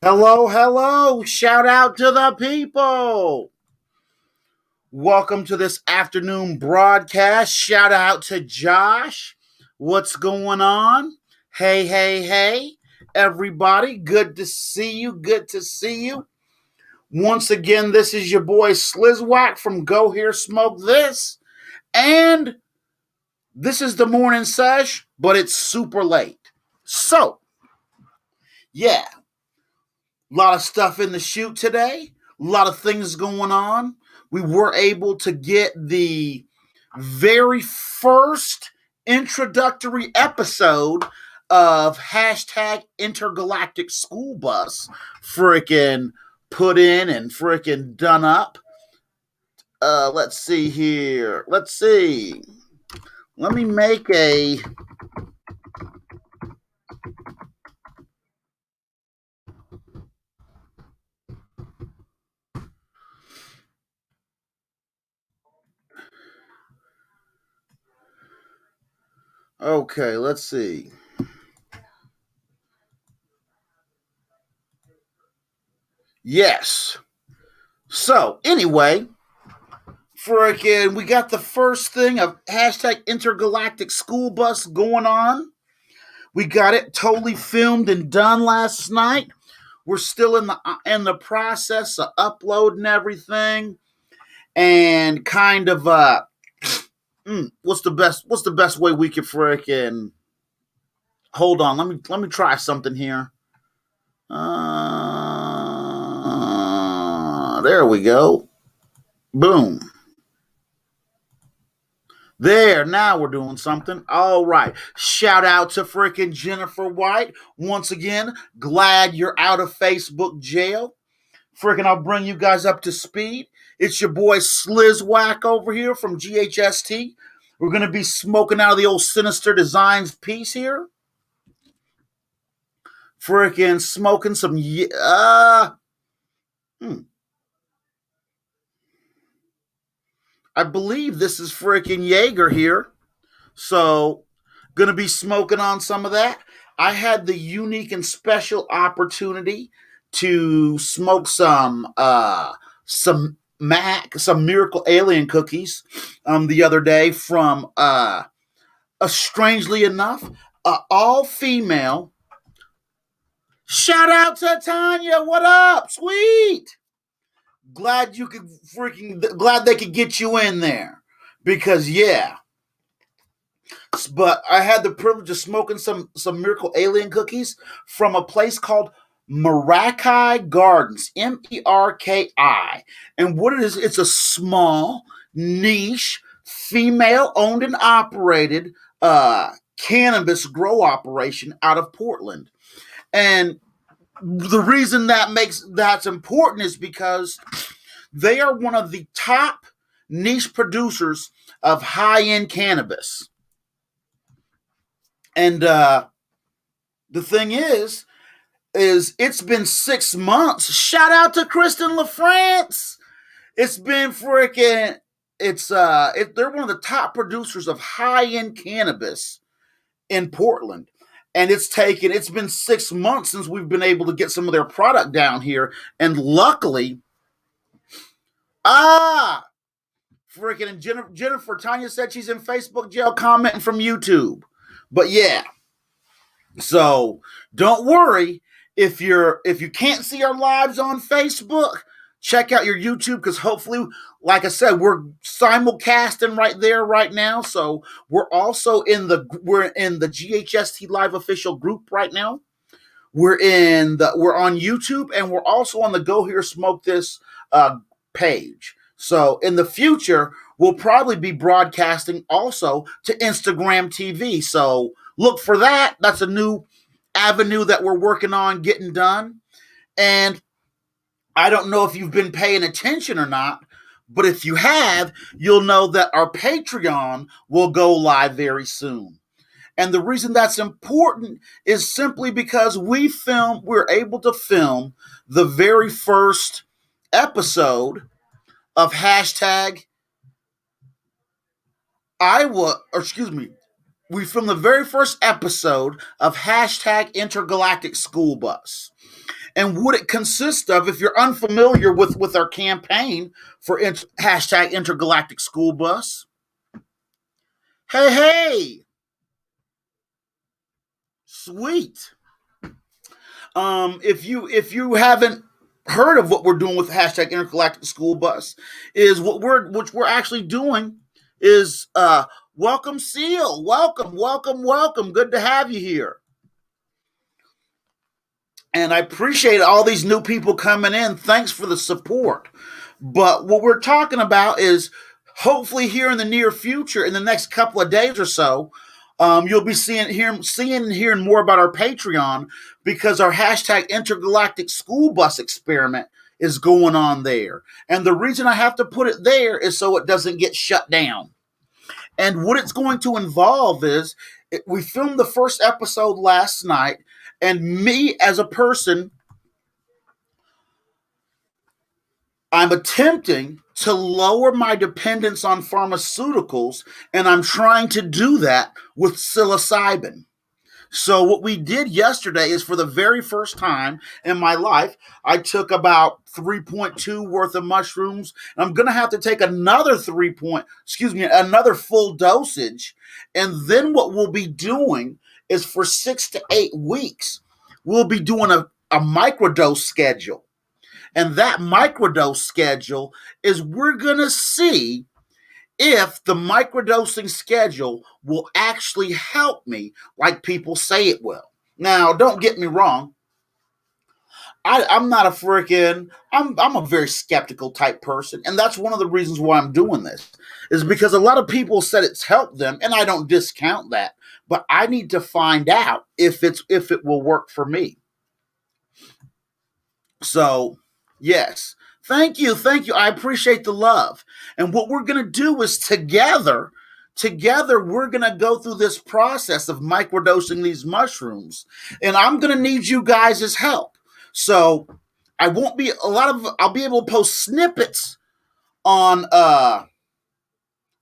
Hello, hello. Shout out to the people. Welcome to this afternoon broadcast. Shout out to Josh. What's going on? Hey, hey, hey, everybody. Good to see you. Good to see you. Once again, this is your boy Slizwack from Go Here Smoke This. And this is the morning sesh, but it's super late. So, yeah, a lot of stuff in the shoot today, a lot of things going on. We were able to get the very first introductory episode of hashtag intergalactic school bus freaking put in and freaking done up. Let's see here. Let's see. Let me make a. Okay, let's see. Yes. So, anyway, freaking, we got the first thing of hashtag intergalactic school bus going on. We got it totally filmed and done last night. We're still in the process of uploading everything and kind of what's the best way we could freaking hold on. Let me try something here. There we go. Boom. There, now we're doing something. All right. Shout out to freaking Jennifer White. Once again, glad you're out of Facebook jail. Freaking, I'll bring you guys up to speed. It's your boy Slizwack over here from GHST. We're going to be smoking out of the old Sinister Designs piece here. Freaking smoking some. I believe this is freaking Jaeger here. So, gonna be smoking on some of that. I had the unique and special opportunity to smoke some Miracle Alien cookies the other day from strangely enough, all female. Shout out to Tanya. What up? Sweet. Glad they could get you in there because yeah. But I had the privilege of smoking some Miracle Alien cookies from a place called Meraki Gardens, Merki. And what it is, it's a small, niche, female-owned and operated cannabis grow operation out of Portland. And the reason that's important is because they are one of the top niche producers of high-end cannabis. And the thing is it's been 6 months. Shout out to Kristen LaFrance. It's been freaking. They're one of the top producers of high end cannabis in Portland, and it's been 6 months since we've been able to get some of their product down here, and luckily, freaking and Jennifer Tanya said she's in Facebook jail commenting from YouTube, but yeah. So don't worry if you can't see our lives on Facebook, check out your YouTube because hopefully, like I said, we're simulcasting right there right now. So we're also we're in the GHST Live official group right now. We're on YouTube and we're also on the Go Here Smoke This page. So in the future, we'll probably be broadcasting also to Instagram TV. So look for that. That's a new avenue that we're working on getting done. And I don't know if you've been paying attention or not, but if you have, you'll know that our Patreon will go live very soon. And the reason that's important is simply because we're able to film the very first episode of hashtag we filmed the very first episode of hashtag intergalactic school bus. And what it consists of, if you're unfamiliar with our campaign for hashtag intergalactic school bus, hey, sweet. If you haven't heard of what we're doing with hashtag intergalactic school bus, is which we're actually doing is welcome Seal, welcome, good to have you here. And I appreciate all these new people coming in. Thanks for the support. But what we're talking about is hopefully here in the near future, in the next couple of days or so, you'll be seeing and hearing more about our Patreon, because our hashtag intergalactic school bus experiment is going on there. And the reason I have to put it there is so it doesn't get shut down. And what it's going to involve is we filmed the first episode last night, and me as a person, I'm attempting to lower my dependence on pharmaceuticals, and I'm trying to do that with psilocybin. So what we did yesterday is, for the very first time in my life, I took about 3.2 worth of mushrooms. And I'm going to have to take another another full dosage. And then what we'll be doing is, for 6 to 8 weeks, we'll be doing a microdose schedule. And that microdose schedule is, we're going to see if the microdosing schedule will actually help me like people say it will. Now, don't get me wrong. I'm not a freaking, I'm a very skeptical type person. And that's one of the reasons why I'm doing this, is because a lot of people said it's helped them, and I don't discount that. But I need to find out if it will work for me. So, yes. Thank you. I appreciate the love. And what we're going to do is together, we're going to go through this process of microdosing these mushrooms. And I'm going to need you guys' help. So I'll be able to post snippets on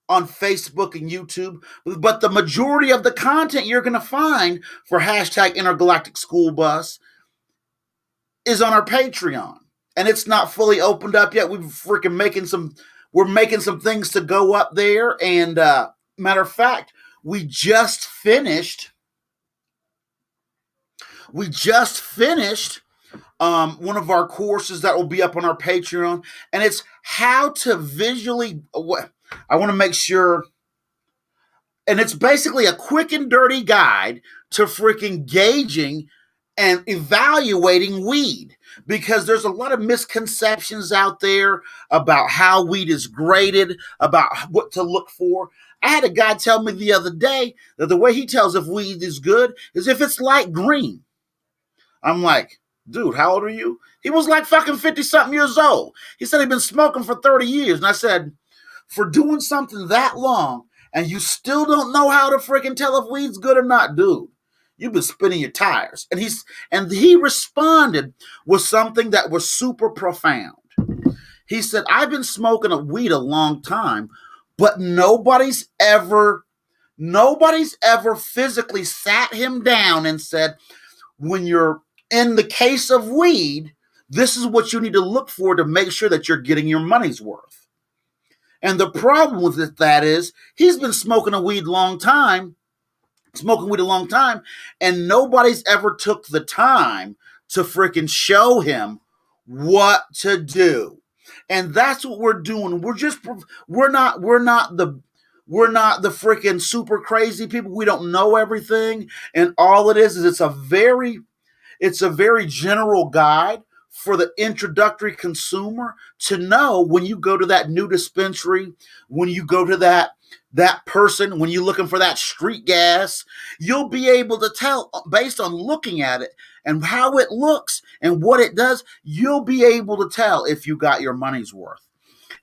Facebook and YouTube, but the majority of the content you're going to find for hashtag intergalactic school bus is on our Patreon. And it's not fully opened up yet. We're making some things to go up there. And matter of fact, we just finished one of our courses that will be up on our Patreon, and it's how to visually. I want to make sure, and it's basically a quick and dirty guide to freaking gauging and evaluating weed, because there's a lot of misconceptions out there about how weed is graded, about what to look for. I had a guy tell me the other day that the way he tells if weed is good is if it's light green. I'm like, dude, how old are you? He was like fucking 50-something years old. He said he'd been smoking for 30 years. And I said, for doing something that long and you still don't know how to freaking tell if weed's good or not, dude, you've been spinning your tires. And he responded with something that was super profound. He said, I've been smoking a weed a long time, but nobody's ever physically sat him down and said, when you're in the case of weed, this is what you need to look for to make sure that you're getting your money's worth. And the problem with that is, he's been smoking weed a long time, and nobody's ever took the time to freaking show him what to do. And that's what we're doing. We're not the freaking super crazy people. We don't know everything. And all it is it's a very general guide for the introductory consumer to know when you go to that new dispensary, when you go to that person, when you're looking for that street gas, you'll be able to tell based on looking at it and how it looks and what it does. You'll be able to tell if you got your money's worth.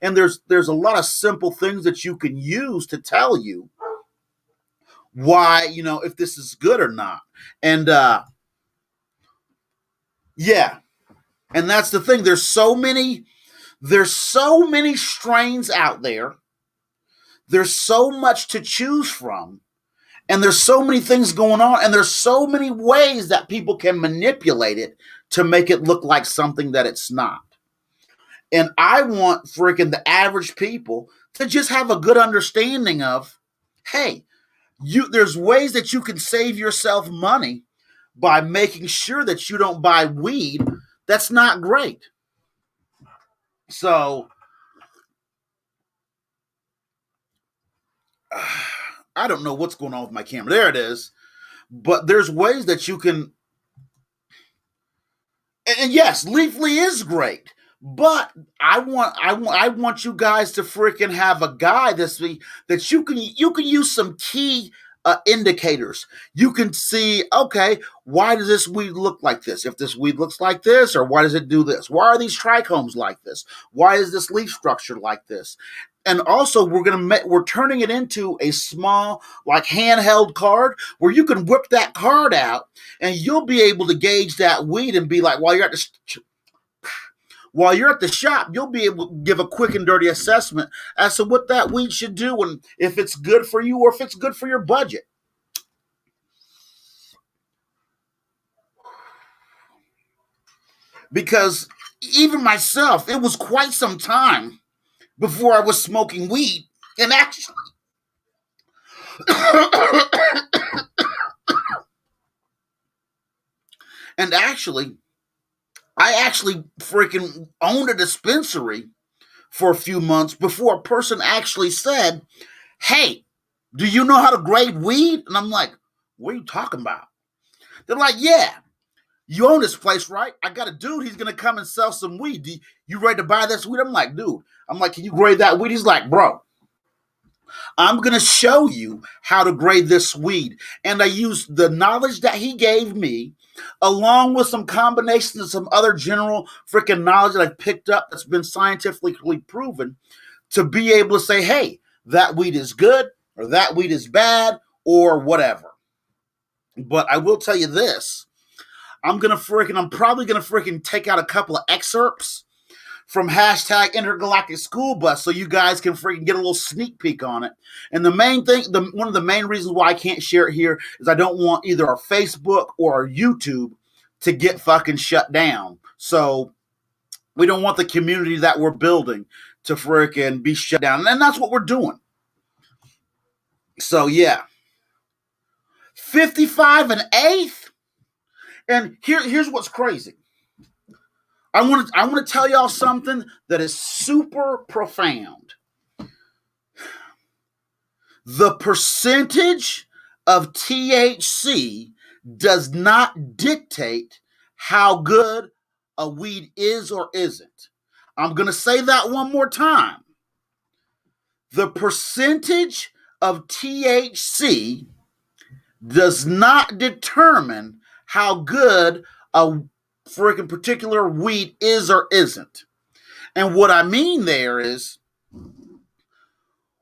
And there's a lot of simple things that you can use to tell you why, if this is good or not. And yeah. And that's the thing. There's so many strains out there. There's so much to choose from. And there's so many things going on. And there's so many ways that people can manipulate it to make it look like something that it's not. And I want freaking the average people to just have a good understanding of, hey, there's ways that you can save yourself money by making sure that you don't buy weed that's not great. So I don't know what's going on with my camera. There it is. But there's ways that you can. And yes, Leafly is great. But I want you guys to freaking have a guide that you can use some key indicators. You can see, okay, why does this weed look like this? If this weed looks like this, or why does it do this? Why are these trichomes like this? Why is this leaf structure like this? And also, we're turning it into a small, like handheld card where you can whip that card out, and you'll be able to gauge that weed and be like, while you're at the shop, you'll be able to give a quick and dirty assessment as to what that weed should do and if it's good for you or if it's good for your budget. Because even myself, it was quite some time before I was smoking weed. And actually, I actually freaking owned a dispensary for a few months before a person actually said, hey, do you know how to grade weed? And I'm like, what are you talking about? They're like, yeah, you own this place, right? I got a dude, he's going to come and sell some weed. You ready to buy this weed? I'm like, dude, can you grade that weed? He's like, bro, I'm going to show you how to grade this weed. And I used the knowledge that he gave me, along with some combinations of some other general freaking knowledge that I've picked up that's been scientifically proven, to be able to say, hey, that weed is good, or that weed is bad, or whatever. But I will tell you this. I'm probably going to freaking take out a couple of excerpts from hashtag Intergalactic School Bus so you guys can freaking get a little sneak peek on it. And the main thing, one of the main reasons why I can't share it here is I don't want either our Facebook or our YouTube to get fucking shut down. So we don't want the community that we're building to freaking be shut down. And that's what we're doing. So yeah. 55 and 8th. And here's what's crazy. I want to tell y'all something that is super profound. The percentage of THC does not dictate how good a weed is or isn't. I'm going to say that one more time. The percentage of THC does not determine how good a freaking particular weed is or isn't. And what I mean there is,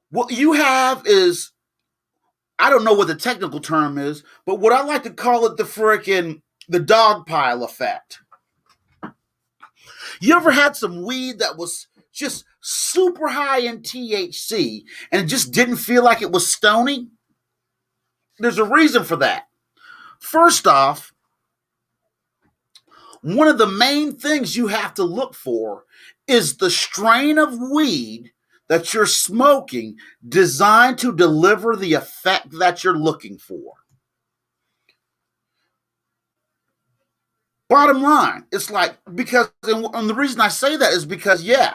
what you have is, I don't know what the technical term is, but what I like to call it the dog pile effect. You ever had some weed that was just super high in THC and it just didn't feel like it was stony? There's a reason for that. First off, one of the main things you have to look for is the strain of weed that you're smoking designed to deliver the effect that you're looking for. Bottom line, it's like, because, and the reason I say that is because, yeah,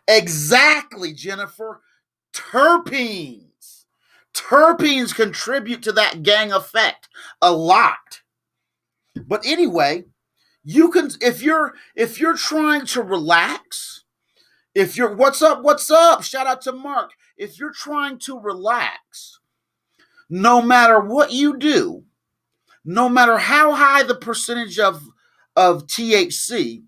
exactly, Jennifer, terpenes. Terpenes contribute to that gang effect a lot. But anyway, you can, if you're trying to relax, what's up, shout out to Mark. If you're trying to relax, no matter what you do, no matter how high the percentage of THC,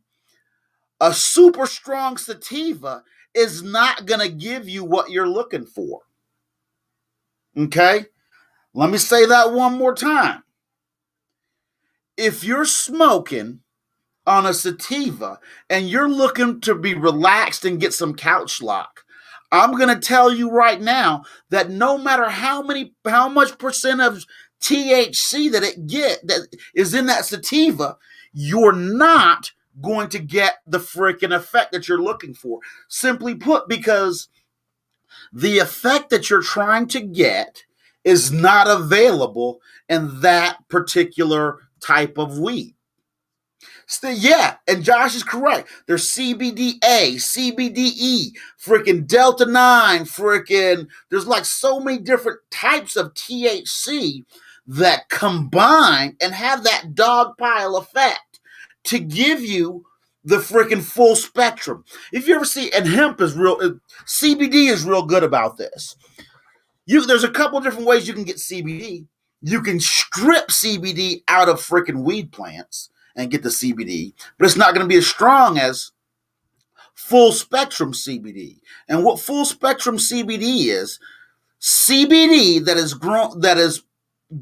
a super strong sativa is not going to give you what you're looking for. Okay? Let me say that one more time. If you're smoking on a sativa and you're looking to be relaxed and get some couch lock, I'm going to tell you right now that no matter how much percent of THC that that is in that sativa, you're not going to get the freaking effect that you're looking for. Simply put, because the effect that you're trying to get is not available in that particular type of weed. Still, yeah, and Josh is correct. There's CBDA, CBDE, freaking Delta 9, freaking, there's like so many different types of THC that combine and have that dog pile effect to give you the freaking full spectrum. If you ever see, and hemp is real, CBD is real good about this. There's a couple different ways you can get CBD. You can strip CBD out of freaking weed plants and get the CBD, but it's not going to be as strong as full spectrum CBD. And what full spectrum CBD is, CBD that is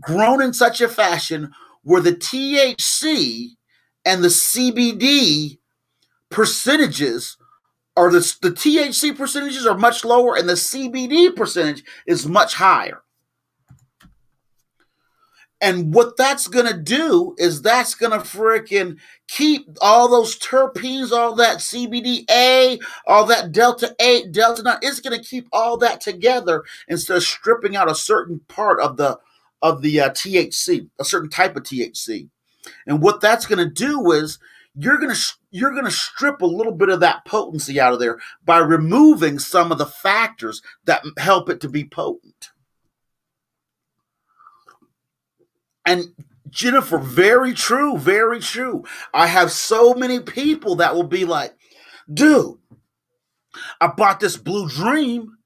grown in such a fashion where the THC and the CBD percentages or the THC percentages are much lower and the CBD percentage is much higher. And what that's going to do is that's going to freaking keep all those terpenes, all that CBDA, all that Delta 8, Delta 9. It's going to keep all that together instead of stripping out a certain part of the THC, a certain type of THC. And what that's going to do is you're going to strip a little bit of that potency out of there by removing some of the factors that help it to be potent. And Jennifer, very true, very true. I have so many people that will be like, dude, I bought this Blue Dream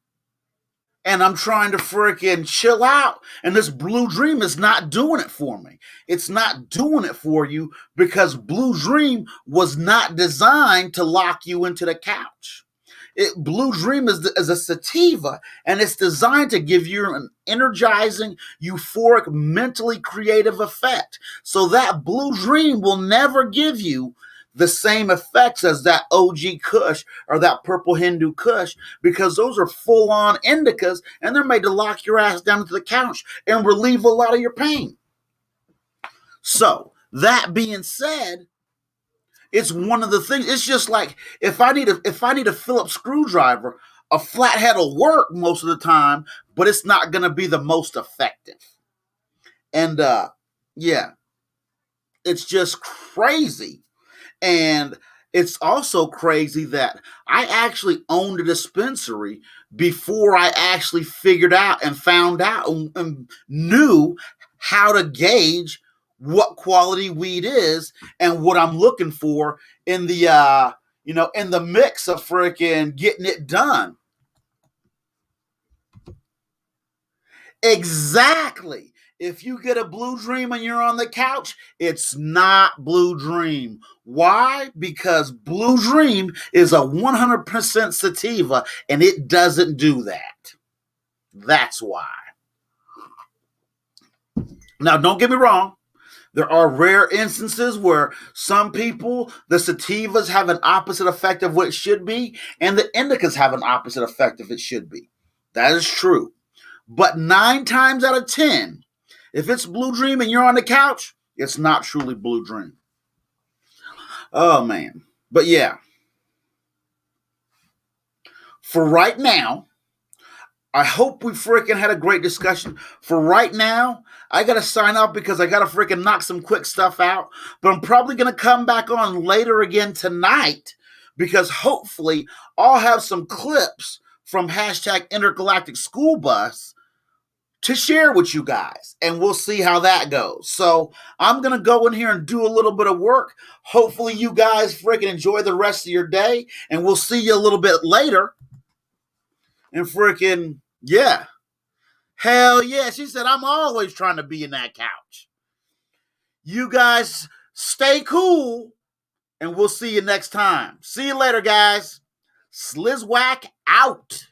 and I'm trying to freaking chill out. And this Blue Dream is not doing it for me. It's not doing it for you because Blue Dream was not designed to lock you into the couch. Blue Dream is a sativa, and it's designed to give you an energizing, euphoric, mentally creative effect. So that Blue Dream will never give you the same effects as that OG Kush or that Purple Hindu Kush, because those are full-on indicas, and they're made to lock your ass down to the couch and relieve a lot of your pain. So, that being said, it's one of the things. It's just like if I need a Phillips screwdriver, a flathead will work most of the time, but it's not going to be the most effective. And yeah, it's just crazy. And it's also crazy that I actually owned a dispensary before I actually figured out and found out and knew how to gauge what quality weed is and what I'm looking for in the in the mix of freaking getting it done. Exactly. If you get a Blue Dream and you're on the couch, it's not Blue Dream. Why? Because Blue Dream is a 100% sativa and it doesn't do that. That's why. Now, don't get me wrong. There are rare instances where some people, the sativas have an opposite effect of what it should be, and the indicas have an opposite effect of it should be. That is true. But 9 times out of 10, if it's Blue Dream and you're on the couch, it's not truly Blue Dream. Oh, man. But yeah. For right now, I hope we freaking had a great discussion. For right now, I got to sign off because I got to freaking knock some quick stuff out. But I'm probably going to come back on later again tonight because hopefully I'll have some clips from #Intergalactic School Bus to share with you guys. And we'll see how that goes. So I'm going to go in here and do a little bit of work. Hopefully you guys freaking enjoy the rest of your day. And we'll see you a little bit later. And freaking, yeah. Hell yeah. She said, I'm always trying to be in that couch. You guys stay cool, and we'll see you next time. See you later, guys. Slizwhack out.